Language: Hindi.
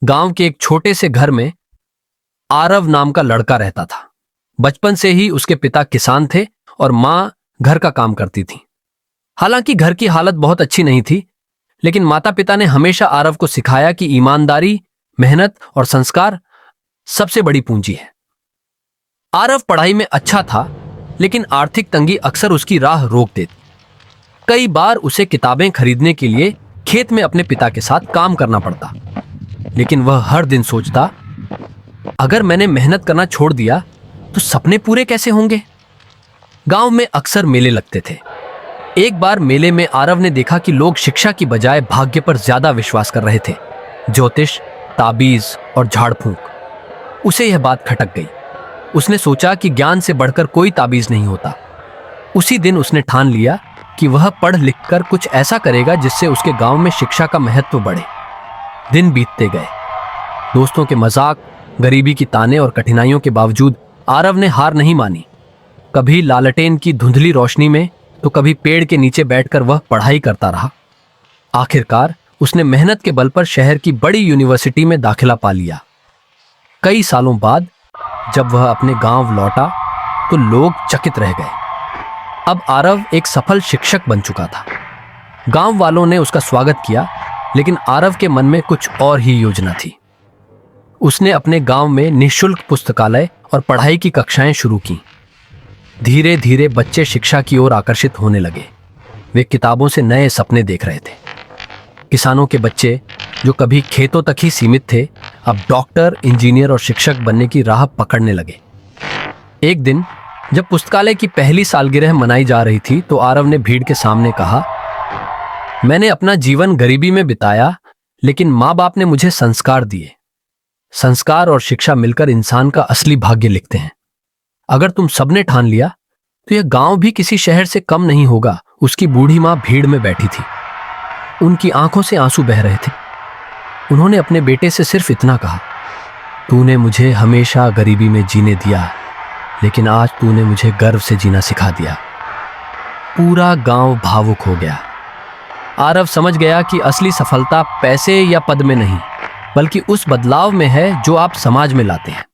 गांव के एक छोटे से घर में आरव नाम का लड़का रहता था। बचपन से ही उसके पिता किसान थे और मां घर का काम करती थी। हालांकि घर की हालत बहुत अच्छी नहीं थी, लेकिन माता पिता ने हमेशा आरव को सिखाया कि ईमानदारी, मेहनत और संस्कार सबसे बड़ी पूंजी है। आरव पढ़ाई में अच्छा था, लेकिन आर्थिक तंगी अक्सर उसकी राह रोक देती। कई बार उसे किताबें खरीदने के लिए खेत में अपने पिता के साथ काम करना पड़ता, लेकिन वह हर दिन सोचता, अगर मैंने मेहनत करना छोड़ दिया तो सपने पूरे कैसे होंगे। गांव में अक्सर मेले लगते थे। एक बार मेले में आरव ने देखा कि लोग शिक्षा की बजाय भाग्य पर ज्यादा विश्वास कर रहे थे। ज्योतिष, ताबीज और झाड़ फूंक। उसे यह बात खटक गई। उसने सोचा कि ज्ञान से बढ़कर कोई ताबीज नहीं होता। उसी दिन उसने ठान लिया कि वह पढ़ लिख कर कुछ ऐसा करेगा जिससे उसके गांव में शिक्षा का महत्व बढ़े। दिन बीतते गए। दोस्तों के मजाक, गरीबी की ताने और कठिनाइयों के बावजूद आरव ने हार नहीं मानी। कभी लालटेन की धुंधली रोशनी में तो कभी पेड़ के नीचे बैठकर वह पढ़ाई करता रहा। आखिरकार उसने मेहनत के बल पर शहर की बड़ी यूनिवर्सिटी में दाखिला पा लिया। कई सालों बाद जब वह अपने गांव लौटा तो लोग चकित रह गए। अब आरव एक सफल शिक्षक बन चुका था। गांव वालों ने उसका स्वागत किया, लेकिन आरव के मन में कुछ और ही योजना थी। उसने अपने गांव में निःशुल्क पुस्तकालय और पढ़ाई की कक्षाएं शुरू की। धीरे धीरे बच्चे शिक्षा की ओर आकर्षित होने लगे। वे किताबों से नए सपने देख रहे थे। किसानों के बच्चे, जो कभी खेतों तक ही सीमित थे, अब डॉक्टर, इंजीनियर और शिक्षक बनने की राह पकड़ने लगे। एक दिन जब पुस्तकालय की पहली सालगिरह मनाई जा रही थी तो आरव ने भीड़ के सामने कहा, मैंने अपना जीवन गरीबी में बिताया, लेकिन माँ बाप ने मुझे संस्कार दिए। संस्कार और शिक्षा मिलकर इंसान का असली भाग्य लिखते हैं। अगर तुम सबने ठान लिया तो यह गांव भी किसी शहर से कम नहीं होगा। उसकी बूढ़ी मां भीड़ में बैठी थी। उनकी आंखों से आंसू बह रहे थे। उन्होंने अपने बेटे से सिर्फ इतना कहा, तूने मुझे हमेशा गरीबी में जीने दिया, लेकिन आज तूने मुझे गर्व से जीना सिखा दिया। पूरा गांव भावुक हो गया। आरव समझ गया कि असली सफलता पैसे या पद में नहीं, बल्कि उस बदलाव में है जो आप समाज में लाते हैं।